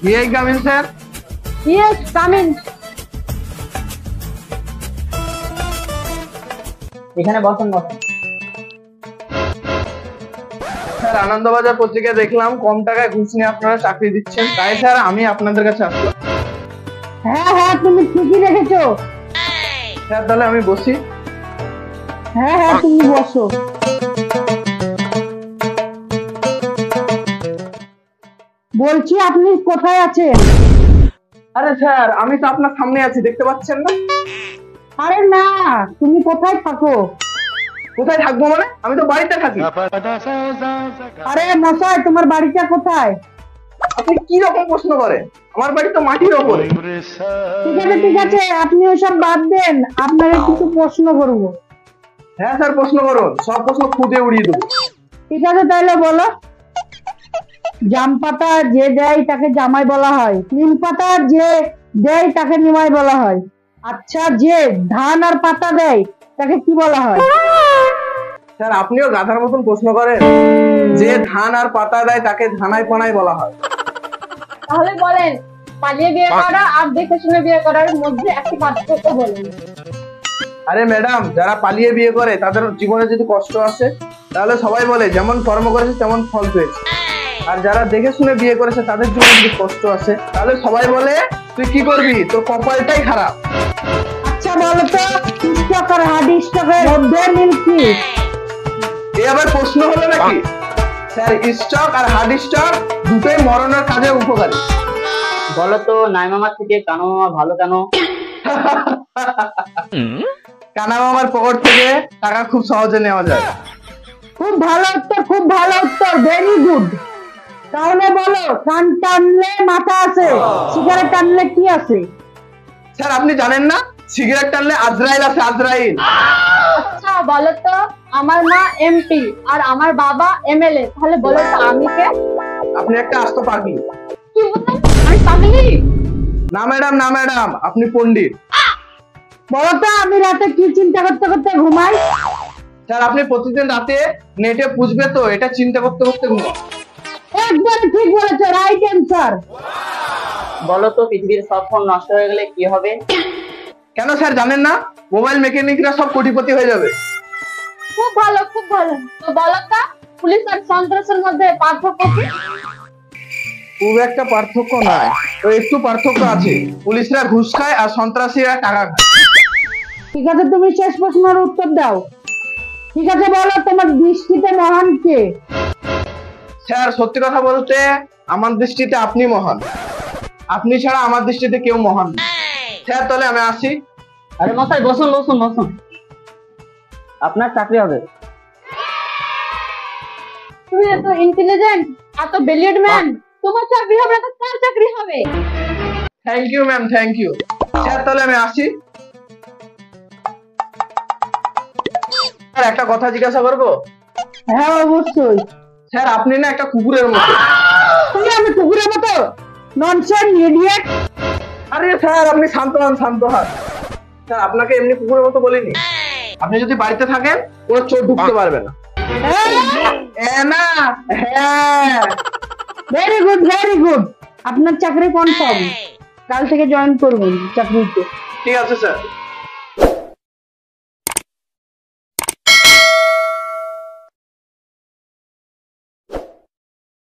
May I come in, sir? Yes, come in. এখানে বসুন বসুন। স্যার আনন্দবাজার পত্রিকায় দেখলাম কম টাকায় ঘুষ নিয়ে আপনারা চাকরি দিচ্ছেন, তাই স্যার আমি আপনাদের কাছে আসলাম। হ্যাঁ তুমি ঠিকই দেখেছো। স্যার তাহলে আমি বসি। হ্যাঁ তুমি বসো। বলছি আপনি কোথায় আছেন? আরে স্যার আমি তো আপনার সামনে আছি, দেখতে পাচ্ছেন না? আরে না, তুমি কোথায় থাকো? কোথায় থাকবো মানে? আমি তো বাড়িতে থাকি। আরে মশাই, তোমার বাড়িটা কোথায়? আপনি কি রকম প্রশ্ন করেন? আমার বাড়ি তো মাটির ওপরে। ঠিক আছে, আপনি ওসব বাদ দেন, আপনাকে কিছু প্রশ্ন করবো। হ্যাঁ স্যার প্রশ্ন করুন, সব প্রশ্ন খুঁজে উড়িয়ে দেবো। ঠিক আছে তাহলে বলো। জাম পাতা যে দেয় তাকে জামাই বলা হয়, নিম পাতা যে দেয় তাকে নিমাই বলা হয়। আচ্ছা, যে ধান আর পাতা দেয় তাকে কি বলা হয়? স্যার আপনিও গাধার মতন প্রশ্ন করেন। যে ধান আর পাতা দেয় তাকে ধানাই পানাই বলা হয়। তাহলে বলেন, পালিয়ে বিয়ে করা আর দেখে শুনে বিয়ে করার মধ্যে একটি পার্থক্য বলেন। আরে ম্যাডাম, যারা পালিয়ে বিয়ে করে তাদের জীবনে যদি কষ্ট আসে তাহলে সবাই বলে যেমন কর্ম করেছে তেমন ফল পেয়েছে। আর যারা দেখে শুনে বিয়ে করেছে তাদের জীবনে যদি কষ্ট আসে তাহলে সবাই বলে তুই কি করবি, তোর কপালটাই খারাপ। আচ্ছা বলো তো, স্টক আর হার্ড স্টকের মধ্যে মিল কি? এই আবার প্রশ্ন হলো নাকি? স্যার স্টক আর হার্ড স্টক দুটোই মরণের কাজে উপকারী। বলো তো, নাই মামার থেকে কানো মামা ভালো কেন? কানা মামার পকেট থেকে টাকা খুব সহজে নেওয়া যায়। খুব ভালো উত্তর, খুব ভালো উত্তর, ভেরি গুড। তাহলে বলো, কান টানলে মাথা আছে, সিগারেট টানলে কি আছে? স্যার আপনি জানেন না, সিগারেট টানলে আজরাইল আছে, আজরাইল। আচ্ছা বলো তো, আমার মা এমপি আর আমার বাবা এমএলএ, তাহলে বলো তো আমি কে? আপনি একটা আস্ত পাগলি। কি বলেন, আমি পাগলি? না ম্যাডাম, না ম্যাডাম, আপনি পণ্ডিত। বলো তো, আমি রাতে কি চিন্তা করতে করতে ঘুমাই? স্যার আপনি প্রতিদিন রাতে নেটে পুষবে তো, এটা চিন্তা করতে করতে ঘুমান। একদম ঠিক বলেছো, রাইট অ্যান্সার। বলো তো, পৃথিবীর সব ফোন নষ্ট হয়ে গেলে কি হবে? কেন স্যার জানেন না? মোবাইল মেকানিকরা সব কোটিপতি হয়ে যাবে। খুব ভালো, খুব ভালো। তো বলো তো, পুলিশ আর সন্ত্রাসের মধ্যে পার্থক্য কি? খুব একটা পার্থক্য নাই, তো একটু পার্থক্য আছে। পুলিশরা ঘুষ খায় আর সন্ত্রাসীরা টাকা খায়। ঠিক আছে, তুমি শেষ প্রশ্নের উত্তর দাও। ঠিক আছে বলো, তোমার দৃষ্টিতে মহান কে? স্যার সত্যি কথা বলতে আমার দৃষ্টিতে আপনি মহান। আপনি ছাড়া আমার দৃষ্টিতে কেউ মহান না। স্যার তাহলে আমি আসি। আরে মশাই, বসুন বসুন বসুন, আপনার চাকরি হবে। তুমি এত ইন্টেলিজেন্ট, এত ব্রিলিয়েন্ট ম্যান, তোমার চাকরি হবে না তো কার চাকরি হবে? Thank you ma'am, thank you. Sir তাহলে আমি আসি। স্যার একটা কথা জিজ্ঞাসা করবো? হ্যাঁ অবশ্যই। স্যার আপনি না একটা কুকুরের মতো। তুমি আমি কুকুরের মতো? Nonsense, idiot. আরে স্যার আপনি শান্ত হন, শান্ত হন। স্যার আপনাকে এমনি কুকুরের মতো বলিনি। আপনি যদি বাড়িতে থাকেন কোনো চোর ঢুকতে পারবে না। না, হ্যাঁ। Very good, very good. আপনার চাকরি কনফার্ম, কাল থেকে জয়েন করবেন চাকরিতে। ঠিক আছে স্যার।